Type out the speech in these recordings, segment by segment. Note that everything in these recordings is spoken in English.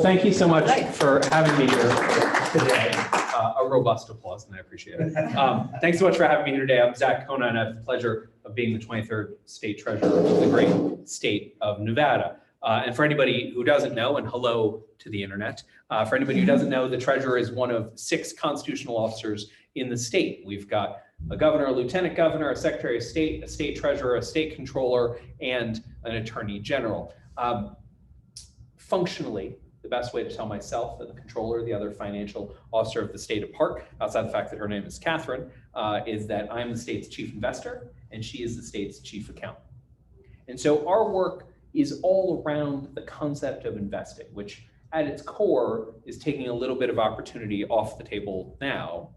Thank you so much for having me here today. A robust applause, and I appreciate it. Thanks so much for having me here today. I'm Zach Conine. I have the pleasure of being the 23rd state treasurer of the great state of Nevada. And for anybody who doesn't know, and hello to the internet, for anybody who doesn't know, the treasurer is one of 6 constitutional officers in the state. We've got a governor, a lieutenant governor, a secretary of state, a state treasurer, a state controller, and an attorney general. Functionally, the best way to tell myself and the controller, the other financial officer of the state apart, outside the fact that her name is Catherine, is that I'm the state's chief investor and she is the state's chief accountant. And so our work is all around the concept of investing, which at its core is taking a little bit of opportunity off the table now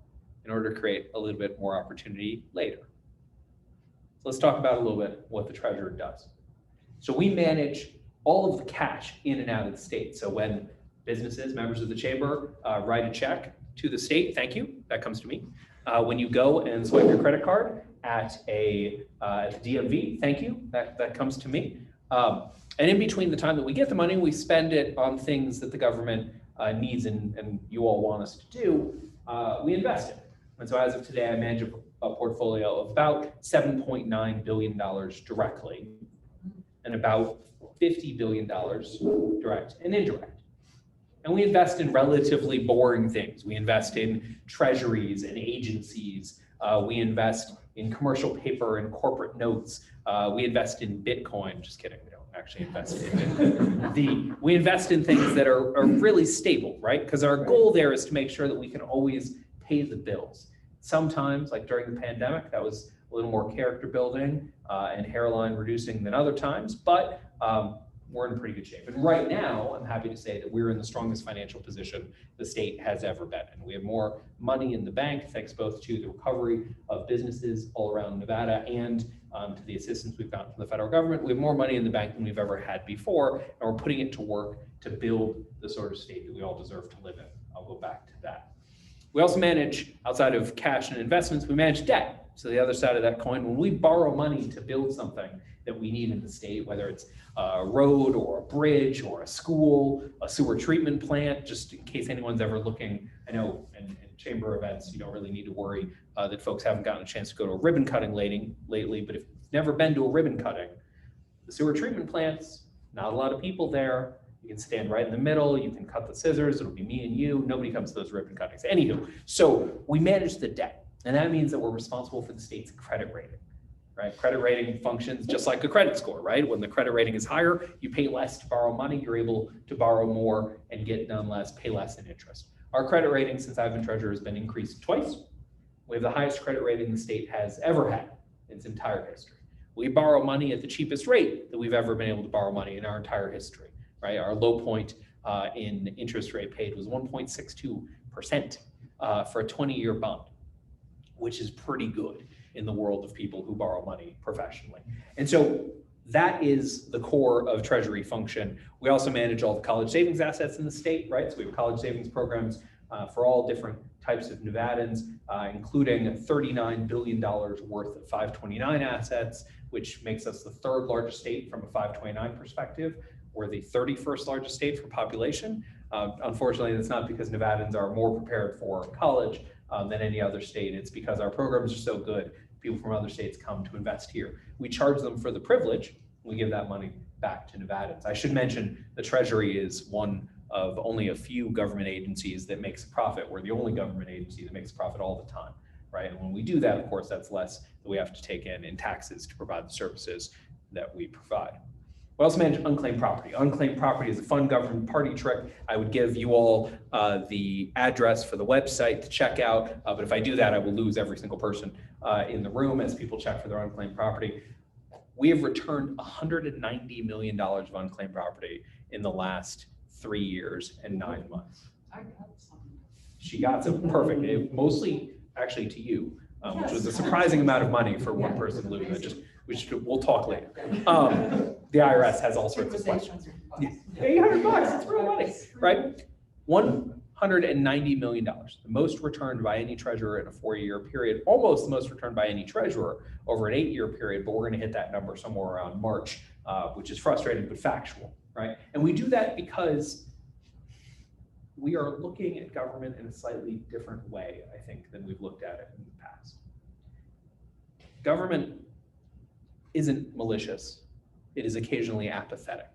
in order to create a little bit more opportunity later. So let's talk about a little bit what the treasurer does. So we manage all of the cash in and out of the state. So when businesses, members of the chamber, write a check to the state, thank you, that comes to me. When you go and swipe your credit card at the DMV, thank you, that comes to me. And in between the time that we get the money, we spend it on things that the government needs and you all want us to do, we invest in. And so as of today, I manage a portfolio of about $7.9 billion directly and about $50 billion direct and indirect. And we invest in relatively boring things. We invest in treasuries and agencies. We invest in commercial paper and corporate notes. We invest in Bitcoin. Just kidding, we don't actually invest in it. We invest in things that are really stable, right? Because our goal there is to make sure that we can always pay the bills. Sometimes, like during the pandemic, that was a little more character building and hairline reducing than other times, but we're in pretty good shape. And right now, I'm happy to say that we're in the strongest financial position the state has ever been in. We have more money in the bank, thanks both to the recovery of businesses all around Nevada and to the assistance we've gotten from the federal government. We have more money in the bank than we've ever had before, and we're putting it to work to build the sort of state that we all deserve to live in. I'll go back to that. We also manage, outside of cash and investments, we manage debt. So the other side of that coin, when we borrow money to build something that we need in the state, whether it's a road or a bridge or a school, a sewer treatment plant, just in case anyone's ever looking, I know in chamber events, you don't really need to worry that folks haven't gotten a chance to go to a ribbon cutting lately, but if you've never been to a ribbon cutting, the sewer treatment plants, not a lot of people there. You can stand right in the middle, you can cut the scissors, it'll be me and you, nobody comes to those ribbon cuttings. Anywho, so we manage the debt, and that means that we're responsible for the state's credit rating, right? Credit rating functions just like a credit score, right? When the credit rating is higher, you pay less to borrow money, you're able to borrow more and get done less, pay less in interest. Our credit rating since I've been treasurer has been increased twice. We have the highest credit rating the state has ever had in its entire history. We borrow money at the cheapest rate that we've ever been able to borrow money in our entire history. Right, our low point in interest rate paid was 1.62% for a 20-year bond, which is pretty good in the world of people who borrow money professionally. And so that is the core of treasury function. We also manage all the college savings assets in the state, right? So we have college savings programs for all different types of Nevadans, including $39 billion worth of 529 assets, which makes us the 3rd largest state from a 529 perspective. We're the 31st largest state for population. Unfortunately, that's not because Nevadans are more prepared for college than any other state. It's because our programs are so good, people from other states come to invest here. We charge them for the privilege, we give that money back to Nevadans. I should mention the Treasury is one of only a few government agencies that makes a profit. We're the only government agency that makes a profit all the time, right? And when we do that, of course, that's less that we have to take in taxes to provide the services that we provide. We also manage unclaimed property. Unclaimed property is a fun government party trick. I would give you all the address for the website to check out, but if I do that, I will lose every single person in the room as people check for their unclaimed property. We have returned $190 million of unclaimed property in the last 3 years and 9 months. I got some. She got some, perfect. Mostly actually to you, which was a surprising amount of money for one person losing. We'll talk later. The IRS has all sorts of questions. Yeah, $800, it's real money, right? $190 million, the most returned by any treasurer in a 4-year period, almost the most returned by any treasurer over an 8-year period, but we're gonna hit that number somewhere around March, which is frustrating but factual, right? And we do that because we are looking at government in a slightly different way, I think, than we've looked at it in the past. Government isn't malicious. It is occasionally apathetic.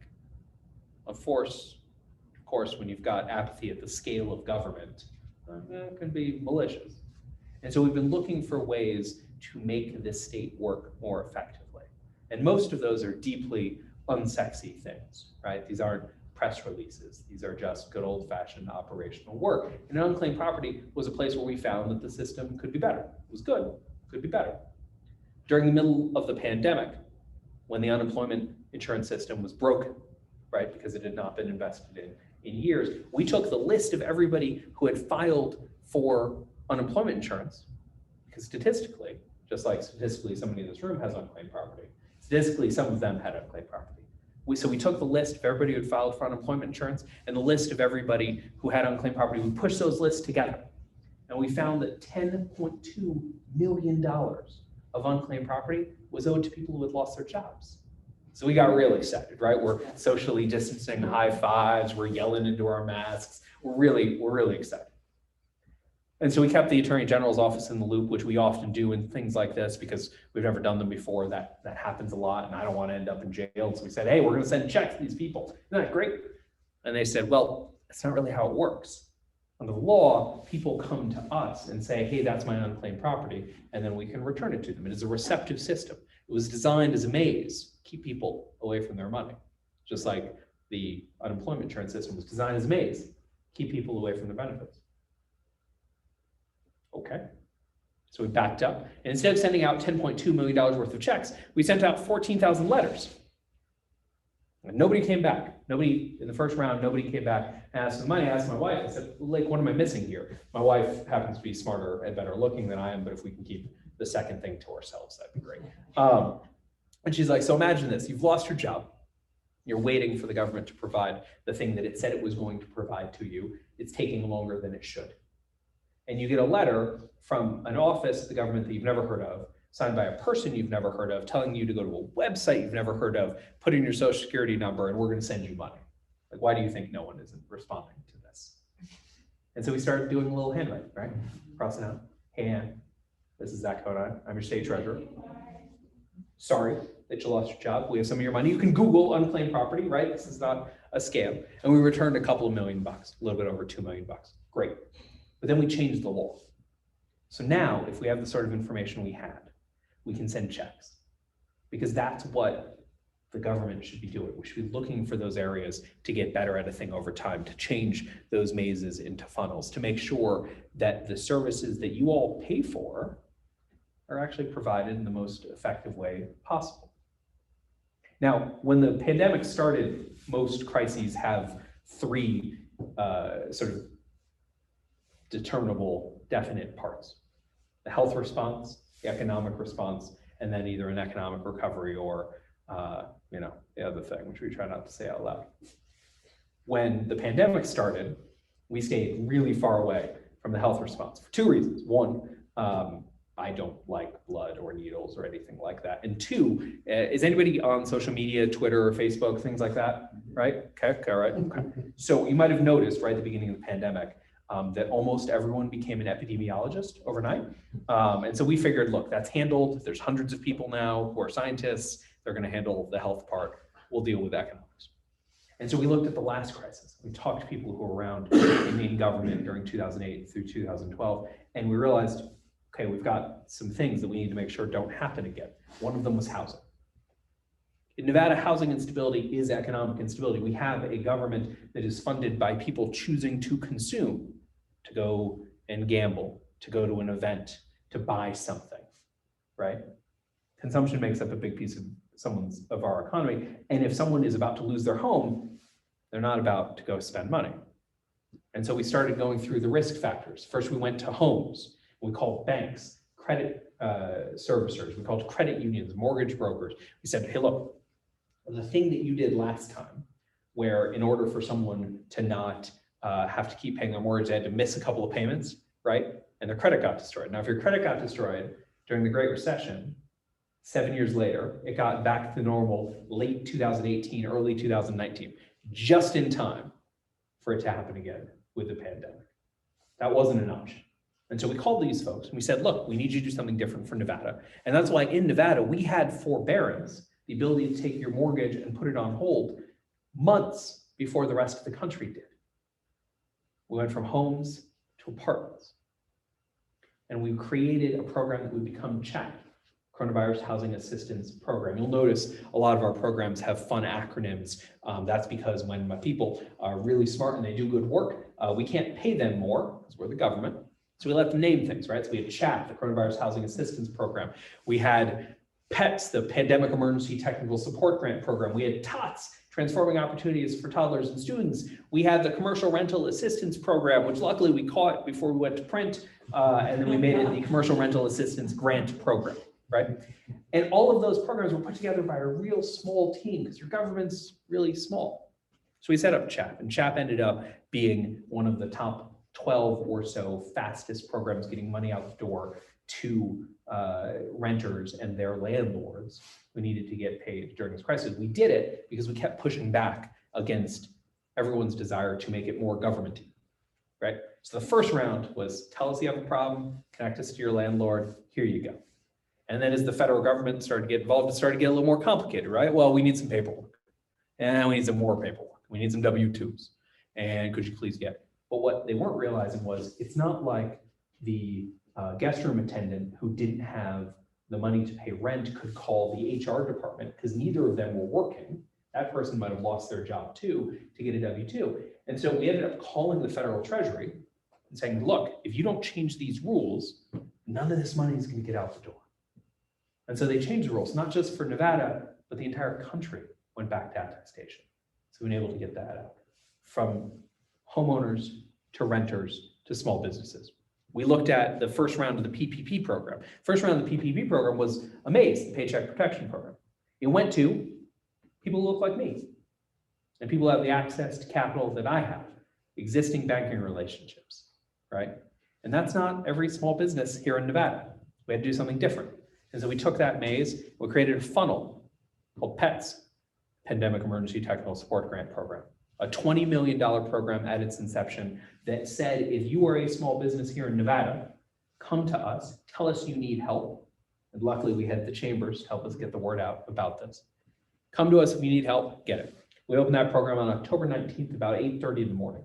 Of course, when you've got apathy at the scale of government, it can be malicious. And so we've been looking for ways to make this state work more effectively. And most of those are deeply unsexy things, right? These aren't press releases. These are just good old-fashioned operational work. And unclaimed property was a place where we found that the system could be better. It was good, could be better. During the middle of the pandemic, when the unemployment insurance system was broken, right, because it had not been invested in years, we took the list of everybody who had filed for unemployment insurance, because statistically, just like statistically somebody in this room has unclaimed property, statistically some of them had unclaimed property. So we took the list of everybody who had filed for unemployment insurance and the list of everybody who had unclaimed property. We pushed those lists together, and we found that $10.2 million of unclaimed property was owed to people who had lost their jobs. So we got really excited, right? We're socially distancing, high fives, we're yelling into our masks. We're really excited. And so we kept the Attorney General's office in the loop, which we often do in things like this because we've never done them before. That happens a lot, and I don't want to end up in jail. So we said, hey, we're going to send checks to these people. Isn't that great? And they said, well, that's not really how it works. Under the law, people come to us and say, hey, that's my unclaimed property, and then we can return it to them. It is a receptive system. It was designed as a maze, keep people away from their money, just like the unemployment insurance system was designed as a maze, keep people away from their benefits. Okay, so we backed up, and instead of sending out $10.2 million worth of checks, we sent out 14,000 letters. And nobody came back. Nobody, in the first round, nobody came back and asked for the money. I asked my wife, I said, like, what am I missing here? My wife happens to be smarter and better looking than I am, but if we can keep the second thing to ourselves, that'd be great. And she's like, so imagine this, you've lost your job. You're waiting for the government to provide the thing that it said it was going to provide to you. It's taking longer than it should. And you get a letter from an office of the government that you've never heard of, signed by a person you've never heard of, telling you to go to a website you've never heard of, put in your social security number, and we're going to send you money. Like, why do you think no one isn't responding to this? And so we started doing a little handwriting, right? Crossing out, hey, Ann, this is Zach Conine. I'm your state treasurer. Sorry that you lost your job. We have some of your money. You can Google unclaimed property, right? This is not a scam. And we returned a couple of $1 million, a little bit over $2 million. Great. But then we changed the law. So now, if we have the sort of information we had, we can send checks, because that's what the government should be doing. We should be looking for those areas to get better at a thing over time, to change those mazes into funnels, to make sure that the services that you all pay for are actually provided in the most effective way possible. Now, when the pandemic started, most crises have three sort of determinable, definite parts: the health response, the economic response, and then either an economic recovery or the other thing, which we try not to say out loud. When the pandemic started, we stayed really far away from the health response for two reasons. One, I don't like blood or needles or anything like that. And two, is anybody on social media, Twitter or Facebook, things like that, right? Okay, all right. Okay. So you might have noticed right at the beginning of the pandemic that almost everyone became an epidemiologist overnight. And so we figured, look, that's handled. There's hundreds of people now who are scientists. They're going to handle the health part. We'll deal with economics. And so we looked at the last crisis. We talked to people who were around in government during 2008 through 2012, and we realized, okay, we've got some things that we need to make sure don't happen again. One of them was housing. In Nevada, housing instability is economic instability. We have a government that is funded by people choosing to consume, to go and gamble, to go to an event, to buy something, right? Consumption makes up a big piece of our economy. And if someone is about to lose their home, they're not about to go spend money. And so we started going through the risk factors. First, we went to homes. We called banks, credit servicers. We called credit unions, mortgage brokers. We said, hey, look, the thing that you did last time, where in order for someone to not have to keep paying their mortgage, they had to miss a couple of payments, right? And their credit got destroyed. Now, if your credit got destroyed during the Great Recession, 7 years later, it got back to normal late 2018, early 2019, just in time for it to happen again with the pandemic. That wasn't an option. And so we called these folks and we said, look, we need you to do something different for Nevada. And that's why in Nevada, we had forbearance, the ability to take your mortgage and put it on hold months before the rest of the country did. We went from homes to apartments. And we created a program that would become CHAP, Coronavirus Housing Assistance Program. You'll notice a lot of our programs have fun acronyms. That's because when my people are really smart and they do good work, we can't pay them more because we're the government. So we let them name things, right? So we had CHAP, the Coronavirus Housing Assistance Program. We had PETS, the Pandemic Emergency Technical Support Grant Program. We had TOTS, Transforming Opportunities for Toddlers and Students. We had the Commercial Rental Assistance Program, which luckily we caught before we went to print, and then we made it the Commercial Rental Assistance Grant Program, right? And all of those programs were put together by a real small team because your government's really small. So we set up CHAP, and CHAP ended up being one of the top 12 or so fastest programs getting money out the door to renters and their landlords who needed to get paid during this crisis. We did it because we kept pushing back against everyone's desire to make it more government-y, right? So the first round was tell us you have a problem, connect us to your landlord, here you go. And then as the federal government started to get involved, it started to get a little more complicated, right? Well, we need some paperwork, and we need some more paperwork. We need some W-2s, and could you please get it? But what they weren't realizing was it's not like the guest room attendant who didn't have the money to pay rent could call the HR department because neither of them were working. That person might have lost their job too to get a W-2. And so we ended up calling the federal treasury and saying, look, if you don't change these rules, none of this money is going to get out the door. And so they changed the rules, not just for Nevada, but the entire country went back to attestation. So we've been able to get that out from homeowners to renters to small businesses. We looked at the first round of the PPP program. First round of the PPP program was AMAZE, the Paycheck Protection Program. It went to people who look like me and people who have the access to capital that I have, existing banking relationships, right? And that's not every small business here in Nevada. We had to do something different. And so we took that maze, we created a funnel called PETS, Pandemic Emergency Technical Support Grant Program, a $20 million program at its inception that said, if you are a small business here in Nevada, come to us, tell us you need help. And luckily we had the chambers to help us get the word out about this. Come to us if you need help, get it. We opened that program on October 19th, about 8:30 in the morning.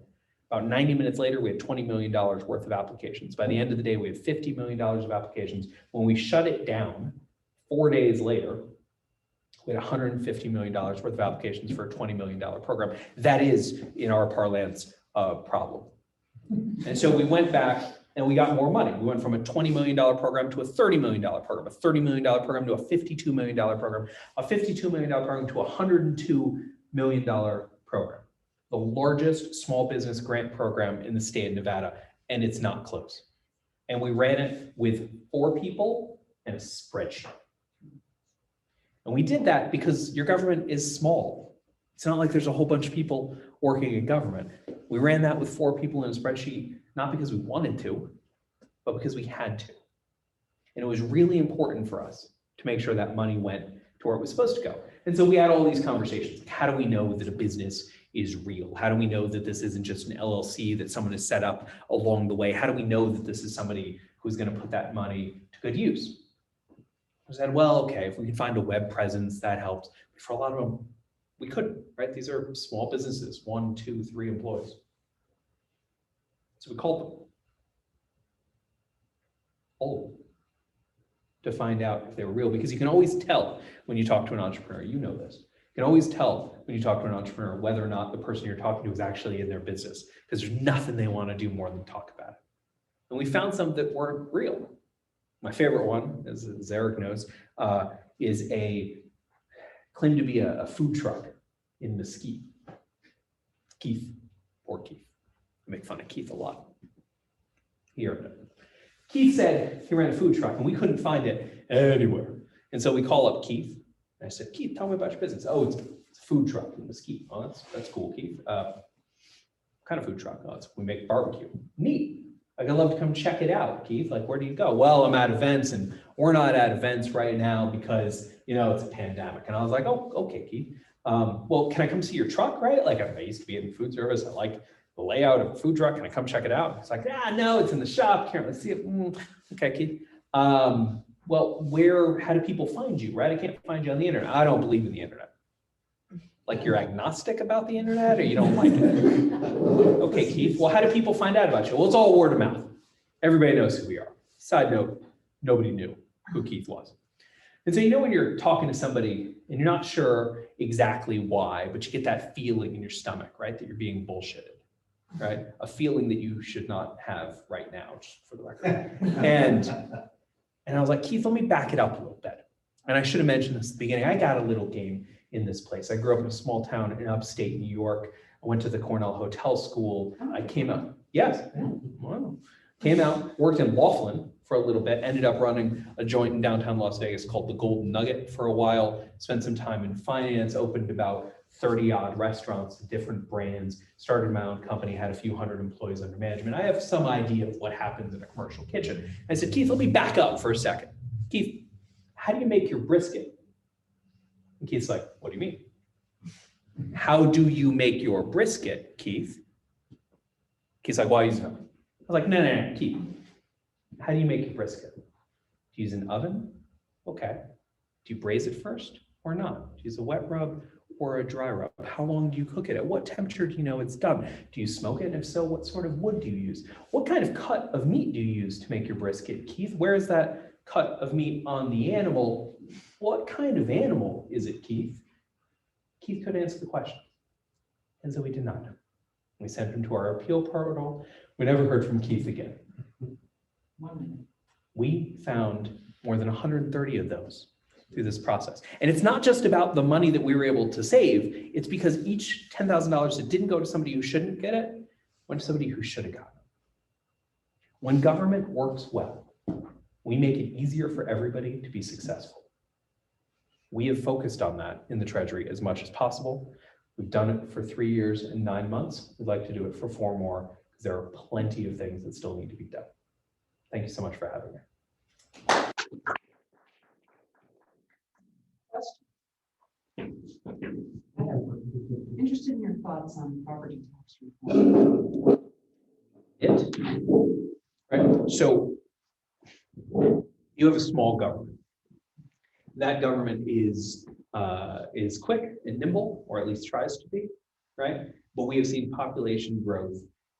About 90 minutes later, we had $20 million worth of applications. By the end of the day, we had $50 million of applications. When we shut it down 4 days later, we had $150 million worth of applications for a $20 million program. That is, in our parlance, a problem. And so we went back and we got more money. We went from a $20 million program to a $30 million program, a $30 million program to a $52 million program, a $52 million program to a $102 million program. The largest small business grant program in the state of Nevada, and it's not close. And we ran it with 4 people and a spreadsheet. And we did that because your government is small. It's not like there's a whole bunch of people working in government. We ran that with 4 people in a spreadsheet, not because we wanted to, but because we had to. And it was really important for us to make sure that money went to where it was supposed to go. And so we had all these conversations. Like, how do we know that a business is real? How do we know that this isn't just an LLC that someone has set up along the way? How do we know that this is somebody who's going to put that money to good use? I said, well, okay, if we can find a web presence, that helps. But for a lot of them, we couldn't, right? These are small businesses, 1, 2, 3 employees. So we called them, all of them, to find out if they were real, because you can always tell when you talk to an entrepreneur. You know this. You can always tell when you talk to an entrepreneur whether or not the person you're talking to is actually in their business, because there's nothing they want to do more than talk about it. And we found some that weren't real. My favorite one, as Eric knows, is claimed to be a food truck in Mesquite. Keith, poor Keith. I make fun of Keith a lot. Keith said he ran a food truck and we couldn't find it anywhere. And so we call up Keith. And I said, Keith, tell me about your business. Oh, it's a food truck in Mesquite. Oh, that's cool, Keith. What kind of food truck? Oh, we make barbecue. Neat. Like, I'd love to come check it out, Keith. Like, where do you go? Well, I'm at events and we're not at events right now because, it's a pandemic. And I was like, oh, okay, Keith. Well, can I come see your truck, right? Like, I used to be in food service. I like the layout of a food truck. Can I come check it out? It's like, no, it's in the shop. Can't really see it. Okay, Keith. Well, how do people find you, right? I can't find you on the internet. I don't believe in the internet. Like you're agnostic about the internet or you don't like it? Okay, Keith. Well, how do people find out about you? Well, it's all word of mouth. Everybody knows who we are. Side note, nobody knew who Keith was. And so, when you're talking to somebody and you're not sure exactly why, but you get that feeling in your stomach, right? That you're being bullshitted, right? A feeling that you should not have right now, just for the record. And I was like, Keith, let me back it up a little bit. And I should have mentioned this at the beginning. I got a little game in this place. I grew up in a small town in upstate New York. I went to the Cornell Hotel School. I came out, came out, worked in Laughlin for a little bit, ended up running a joint in downtown Las Vegas called the Golden Nugget for a while, spent some time in finance, opened about 30 odd restaurants, different brands, started my own company, had a few hundred employees under management. I have some idea of what happens in a commercial kitchen. I said, Keith, let me back up for a second. Keith, how do you make your brisket? And Keith's like, what do you mean? How do you make your brisket, Keith? Keith's like, why are you using oven? I was like, no, Keith. How do you make your brisket? Do you use an oven? Okay. Do you braise it first or not? Do you use a wet rub or a dry rub? How long do you cook it? At what temperature do you know it's done? Do you smoke it? And if so, what sort of wood do you use? What kind of cut of meat do you use to make your brisket, Keith? Where is that cut of meat on the animal? What kind of animal is it, Keith? Keith could answer the question. And so we did not. We sent him to our appeal portal. We never heard from Keith again. 1 minute. We found more than 130 of those through this process. And it's not just about the money that we were able to save. It's because each $10,000 that didn't go to somebody who shouldn't get it, went to somebody who should have gotten it. When government works well, we make it easier for everybody to be successful. We have focused on that in the Treasury as much as possible. We've done it for 3 years and 9 months. We'd like to do it for 4 more because there are plenty of things that still need to be done. Thank you so much for having me. Interested in your thoughts on property tax reform. Right? So you have a small government. That government is quick and nimble, or at least tries to be, right? But we have seen population growth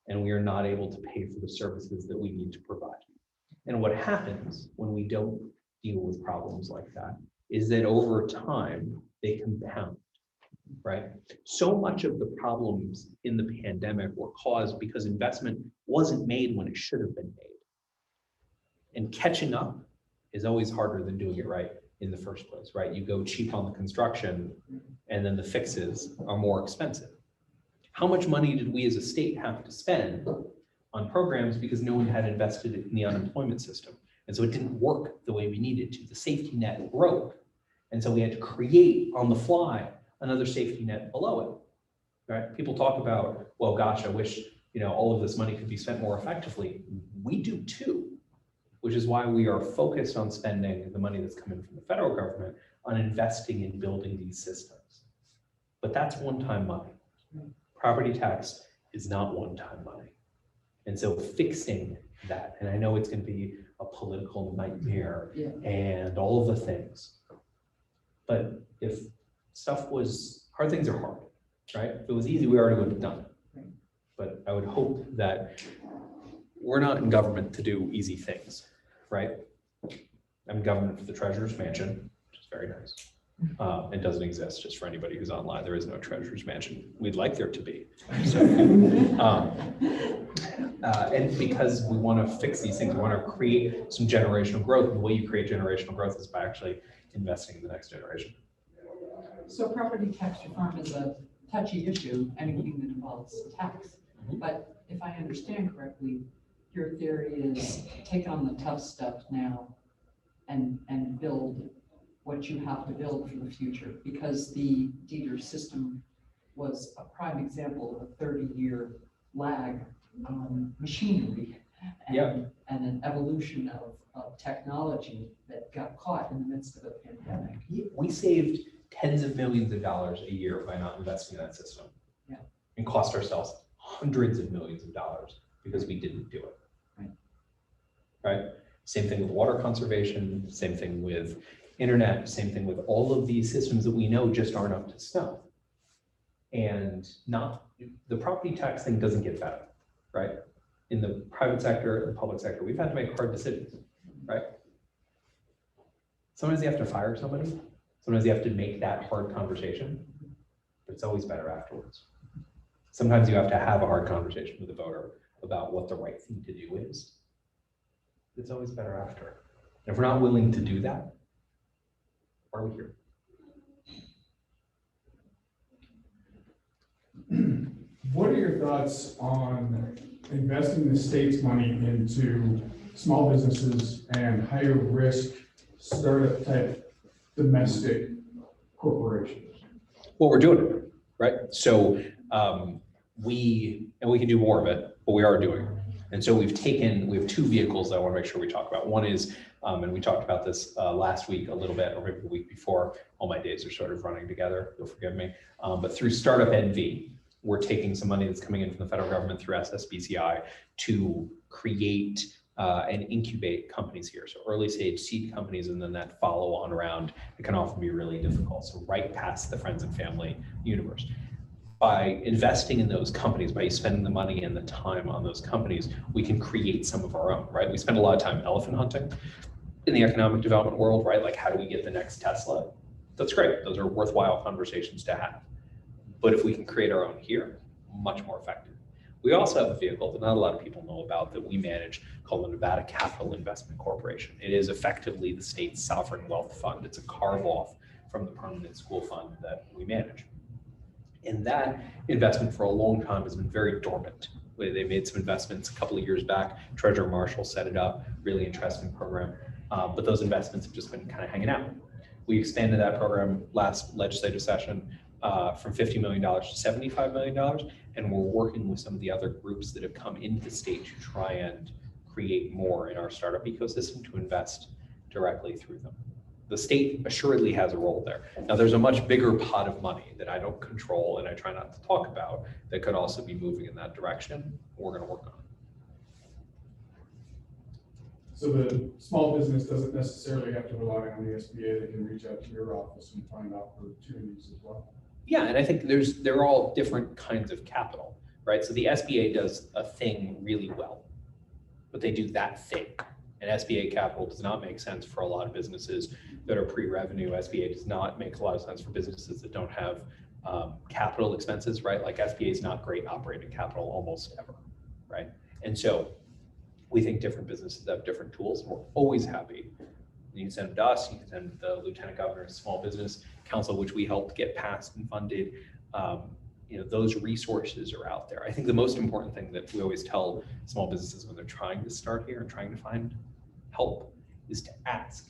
and we are not able to pay for the services that we need to provide. And what happens when we don't deal with problems like that is that over time, they compound, right? So much of the problems in the pandemic were caused because investment wasn't made when it should have been made. And catching up is always harder than doing it right in the first place, right? You go cheap on the construction and then the fixes are more expensive. How much money did we as a state have to spend on programs because no one had invested in the unemployment system? And so it didn't work the way we needed to. The safety net broke. And so we had to create on the fly another safety net below it, right? People talk about, well, gosh, I wish, all of this money could be spent more effectively. We do too, which is why we are focused on spending the money that's coming from the federal government on investing in building these systems. But that's one-time money. Property tax is not one-time money. And so fixing that, and I know it's going to be a political nightmare and all of the things, but if hard things are hard, right? If it was easy, we already would have done it. But I would hope that we're not in government to do easy things, right? I'm in government for the Treasurer's Mansion, which is very nice. It doesn't exist, just for anybody who's online. There is no Treasurer's Mansion. We'd like there to be. So, and because we want to fix these things, we want to create some generational growth. And the way you create generational growth is by actually investing in the next generation. So property tax reform is a touchy issue, anything that involves tax. But if I understand correctly, your theory is take on the tough stuff now and build what you have to build for the future, because the Dieter system was a prime example of a 30-year lag on machinery and an evolution of technology that got caught in the midst of a pandemic. We saved tens of millions of dollars a year by not investing in that system. Yeah. And cost ourselves hundreds of millions of dollars because we didn't do it. Right? Same thing with water conservation, same thing with internet, same thing with all of these systems that we know just aren't up to snuff. And the property tax thing doesn't get better, right? In the private sector, the public sector, we've had to make hard decisions, right? Sometimes you have to fire somebody. Sometimes you have to make that hard conversation, but it's always better afterwards. Sometimes you have to have a hard conversation with a voter about what the right thing to do is. It's always better after. And if we're not willing to do that, why are we here? What are your thoughts on investing the state's money into small businesses and higher risk startup type domestic corporations? Well, we're doing it, right? So we can do more of it, but we are doing it. And so we have two vehicles that I want to make sure we talk about. One is, and we talked about this last week a little bit, or maybe the week before. All my days are sort of running together, you'll forgive me. But through Startup NV, we're taking some money that's coming in from the federal government through SSBCI to create and incubate companies here. So early stage seed companies, and then that follow on around, it can often be really difficult. So right past the friends and family universe. By investing in those companies, by spending the money and the time on those companies, we can create some of our own, right? We spend a lot of time elephant hunting in the economic development world, right? Like, how do we get the next Tesla? That's great. Those are worthwhile conversations to have. But if we can create our own here, much more effective. We also have a vehicle that not a lot of people know about that we manage called the Nevada Capital Investment Corporation. It is effectively the state's sovereign wealth fund. It's a carve off from the permanent school fund that we manage. And that investment for a long time has been very dormant. They made some investments a couple of years back. Treasurer Marshall set it up, really interesting program. But those investments have just been kind of hanging out. We expanded that program last legislative session from $50 million to $75 million. And we're working with some of the other groups that have come into the state to try and create more in our startup ecosystem to invest directly through them. The state assuredly has a role there. Now, there's a much bigger pot of money that I don't control and I try not to talk about that could also be moving in that direction. We're going to work on it. So the small business doesn't necessarily have to rely on the SBA. They can reach out to your office and find opportunities as well. Yeah, and I think they're all different kinds of capital, right? So the SBA does a thing really well, but they do that thing. And SBA capital does not make sense for a lot of businesses that are pre-revenue. SBA does not make a lot of sense for businesses that don't have capital expenses, right? Like SBA is not great operating capital almost ever, right? And so we think different businesses have different tools. We're always happy. You can send them to us. You can send them to the Lieutenant Governor's Small Business Council, which we helped get passed and funded. Those resources are out there. I think the most important thing that we always tell small businesses when they're trying to start here and trying to find help is to ask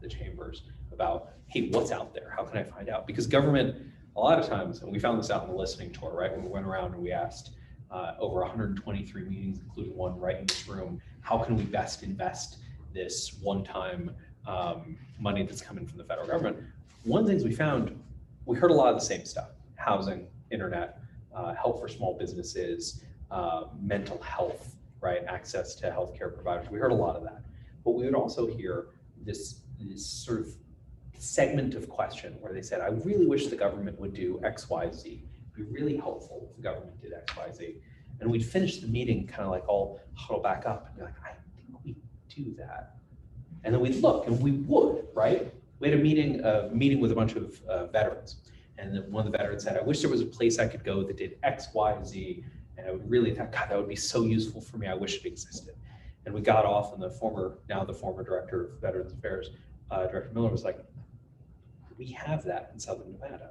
the chambers about, hey, what's out there? How can I find out? Because government, a lot of times, and we found this out in the listening tour, right? When we went around and we asked over 123 meetings, including one right in this room, how can we best invest this one-time money that's coming from the federal government? One of the things we found, we heard a lot of the same stuff: housing, internet, help for small businesses, mental health, right? Access to healthcare providers. We heard a lot of that. But we would also hear this sort of segment of question where they said, I really wish the government would do X, Y, Z. It'd be really helpful if the government did X, Y, Z. And we'd finish the meeting kind of like all huddle back up and be like, I think we do that. And then we'd look and we would, right? We had a meeting with a bunch of veterans. And then one of the veterans said, I wish there was a place I could go that did X, Y, Z. And I would really think, God, that would be so useful for me. I wish it existed. And we got off, and the former director of Veterans Affairs, Director Miller, was like, we have that in Southern Nevada.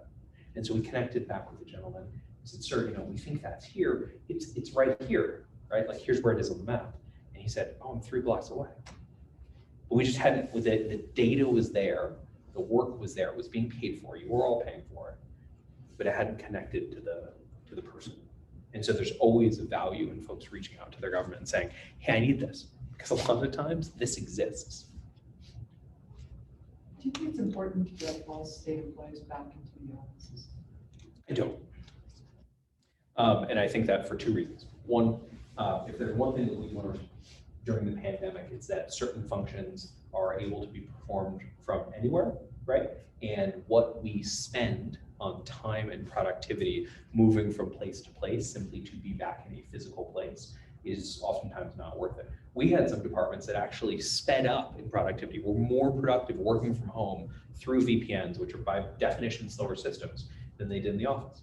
And so we connected back with the gentleman. He said, sir, we think that's here. It's right here, right? Like, here's where it is on the map. And he said, oh, I'm 3 blocks away. But we just hadn't, the data was there, the work was there, it was being paid for, you were all paying for it, but it hadn't connected to the person. And so there's always a value in folks reaching out to their government and saying, hey, I need this, because a lot of times this exists. Do you think it's important to get all state employees back into the offices? I don't. And I think that for two reasons. One, if there's one thing that we learned during the pandemic, it's that certain functions are able to be performed from anywhere, right? And what we spend on time and productivity moving from place to place simply to be back in a physical place is oftentimes not worth it. We had some departments that actually sped up in productivity, were more productive working from home through VPNs, which are by definition slower systems, than they did in the office.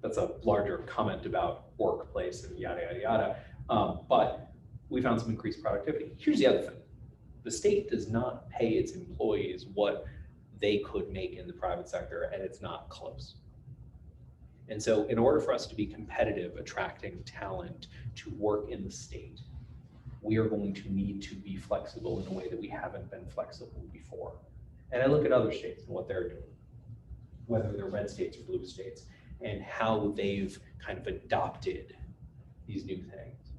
That's a larger comment about workplace and yada, yada, yada. But we found some increased productivity. Here's the other thing. The state does not pay its employees what they could make in the private sector, and it's not close. And so in order for us to be competitive, attracting talent to work in the state, we are going to need to be flexible in a way that we haven't been flexible before. And I look at other states and what they're doing, whether they're red states or blue states, and how they've kind of adopted these new things.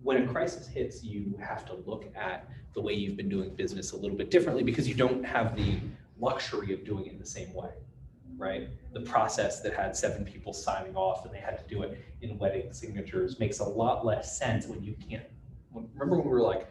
When a crisis hits, you have to look at the way you've been doing business a little bit differently because you don't have the luxury of doing it the same way, right? The process that had 7 people signing off and they had to do it in wedding signatures makes a lot less sense when you can't. Remember when we were like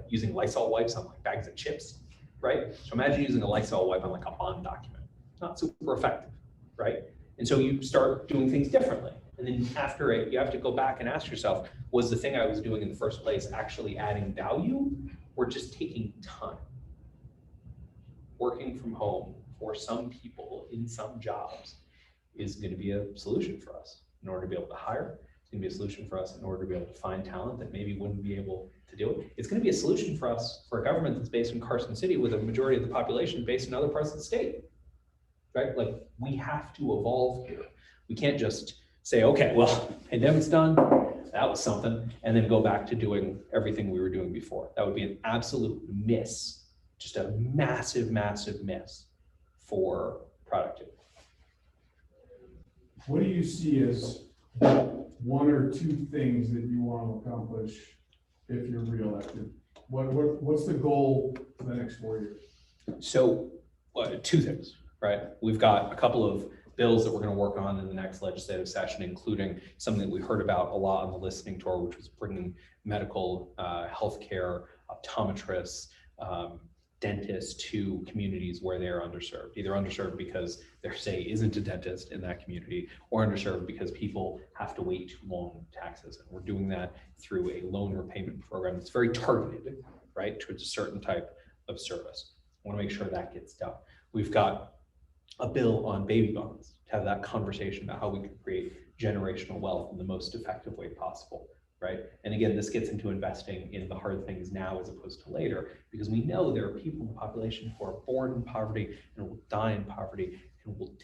using Lysol wipes on like bags of chips, right? So imagine using a Lysol wipe on like a bond document. Not super effective, right? And so you start doing things differently. And then after it, you have to go back and ask yourself, was the thing I was doing in the first place actually adding value or just taking time? Working from home for some people in some jobs is going to be a solution for us in order to be able to hire. It's going to be a solution for us in order to be able to find talent that maybe wouldn't be able to do it. It's going to be a solution for us for a government that's based in Carson City with a majority of the population based in other parts of the state, right? Like we have to evolve here. We can't just say, okay, well, pandemic's done, that was something, and then go back to doing everything we were doing before. That would be an absolute miss, just a massive, massive miss for productivity. What do you see as 1 or 2 things that you want to accomplish if you're reelected? What's the goal for the next 4 years? So 2 things, right? We've got a couple of bills that we're going to work on in the next legislative session, including something that we heard about a lot on the listening tour, which was bringing medical healthcare, optometrists, dentists to communities where they're underserved, either underserved because there, say, isn't a dentist in that community, or underserved because people have to wait too long in taxes. And we're doing that through a loan repayment program that's very targeted, right, towards a certain type of service. I want to make sure that gets done. We've got a bill on baby bonds to have that conversation about how we can create generational wealth in the most effective way possible, right? And again, this gets into investing in the hard things now as opposed to later, because we know there are people in the population who are born in poverty and will die in poverty and will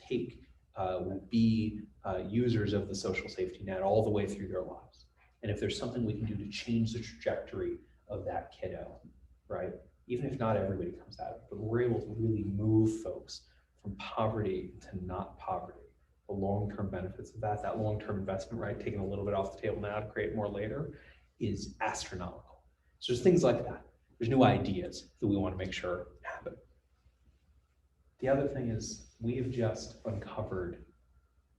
be users of the social safety net all the way through their lives. And if there's something we can do to change the trajectory of that kiddo, right? Even if not everybody comes out of it, but we're able to really move folks from poverty to not poverty. The long-term benefits of that long-term investment, right, taking a little bit off the table now to create more later, is astronomical. So there's things like that. There's new ideas that we want to make sure happen. The other thing is we have just uncovered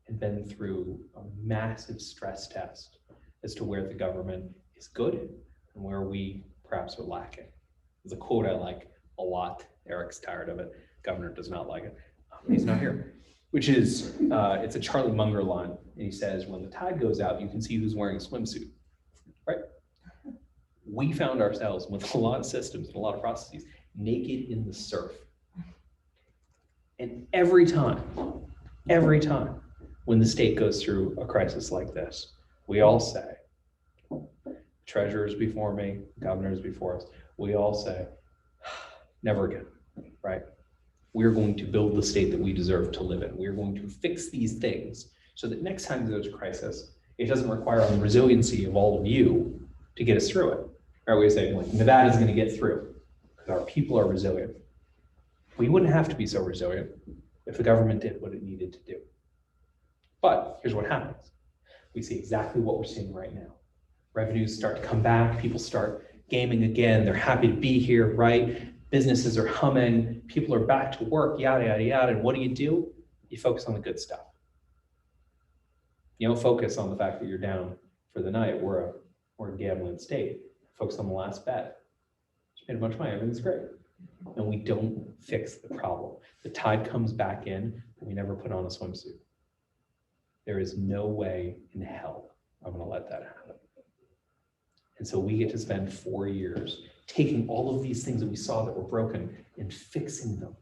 and been through a massive stress test as to where the government is good and where we perhaps are lacking. There's a quote I like a lot. Eric's tired of it. Governor does not like it. He's not here, which is, it's a Charlie Munger line. And he says, when the tide goes out, you can see who's wearing a swimsuit, right? We found ourselves with a lot of systems and a lot of processes naked in the surf. And every time when the state goes through a crisis like this, we all say, treasurers before me, governors before us, we all say, never again, right? We're going to build the state that we deserve to live in. We're going to fix these things so that next time there's a crisis, it doesn't require the resiliency of all of you to get us through it. Right? We say, like, Nevada's going to get through because our people are resilient. We wouldn't have to be so resilient if the government did what it needed to do. But here's what happens. We see exactly what we're seeing right now. Revenues start to come back. People start gaming again. They're happy to be here, right? Businesses are humming, people are back to work, yada, yada, yada. And what do? You focus on the good stuff. You don't focus on the fact that you're down for the night. We're a gambling state. Focus on the last bet. Just made a bunch of money, everything's great. And we don't fix the problem. The tide comes back in, but we never put on a swimsuit. There is no way in hell I'm gonna let that happen. And so we get to spend 4 years taking all of these things that we saw that were broken and fixing them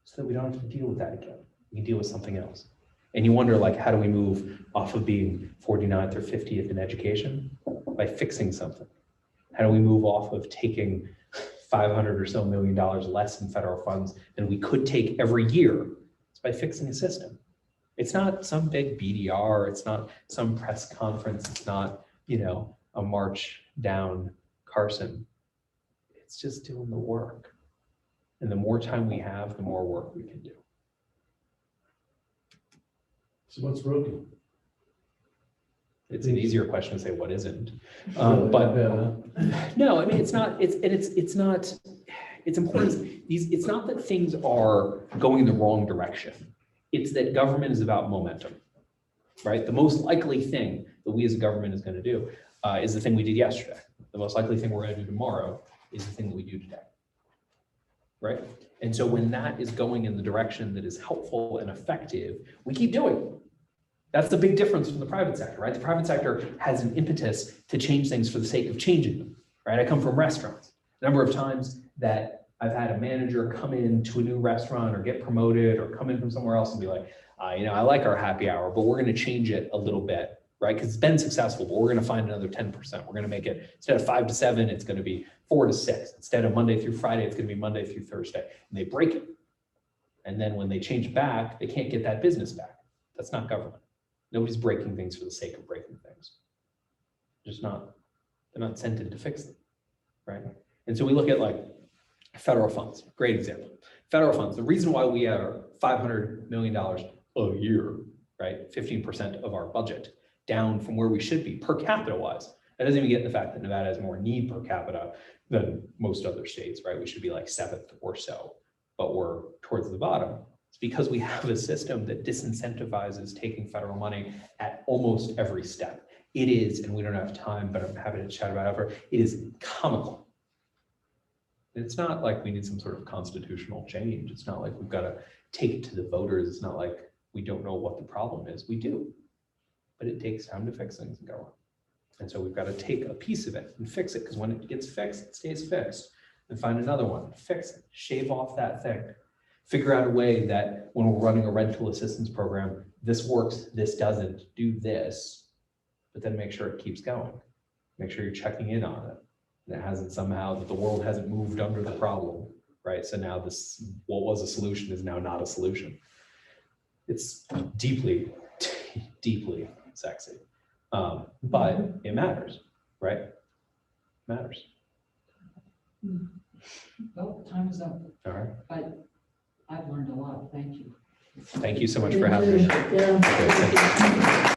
so that we don't have to deal with that again. We can deal with something else. And you wonder, like, how do we move off of being 49th or 50th in education? By fixing something. How do we move off of taking $500 or so million less in federal funds than we could take every year? It's by fixing a system. It's not some big BDR, it's not some press conference, it's not, you know, a march down Carson. It's just doing the work. And the more time we have, the more work we can do. So what's broken? It's an easier question to say what isn't. But no, I mean, it's not, it's not, it's important. It's not that things are going in the wrong direction. It's that government is about momentum, right? The most likely thing that we as a government is going to do is the thing we did yesterday. The most likely thing we're going to do tomorrow is the thing that we do today, right? And so when that is going in the direction that is helpful and effective, we keep doing it. That's the big difference from the private sector, right? The private sector has an impetus to change things for the sake of changing them, right? I come from restaurants. A number of times that I've had a manager come into a new restaurant or get promoted or come in from somewhere else and be like, you know, I like our happy hour, but we're going to change it a little bit, right? Because it's been successful, but we're going to find another 10%. We're going to make it, instead of 5 to 7, it's going to be 4 to 6. Instead of Monday through Friday, it's going to be Monday through Thursday. And they break it. And then when they change it back, they can't get that business back. That's not government. Nobody's breaking things for the sake of breaking things. Just not, they're not sent in to fix them, right? And so we look at like federal funds, great example. Federal funds, the reason why we are $500 million a year, right? 15% of our budget down from where we should be per capita wise. That doesn't even get the fact that Nevada has more need per capita than most other states, right? We should be like 7th or so, but we're towards the bottom. It's because we have a system that disincentivizes taking federal money at almost every step. It is, and we don't have time, but I'm happy to chat about it, it is comical. It's not like we need some sort of constitutional change. It's not like we've got to take it to the voters. It's not like we don't know what the problem is. We do, but it takes time to fix things in government. And so we've got to take a piece of it and fix it, because when it gets fixed, it stays fixed. And find another one, fix it, shave off that thing. Figure out a way that when we're running a rental assistance program, this works, this doesn't, do this, but then make sure it keeps going. Make sure you're checking in on it. And it hasn't somehow, that the world hasn't moved under the problem, right? So now this, what was a solution is now not a solution. It's deeply, deeply sexy. But it matters, right? It matters. Well, time is up, All right. but I've learned a lot. Thank you. Thank you so much for having me. Yeah. Okay, thank you.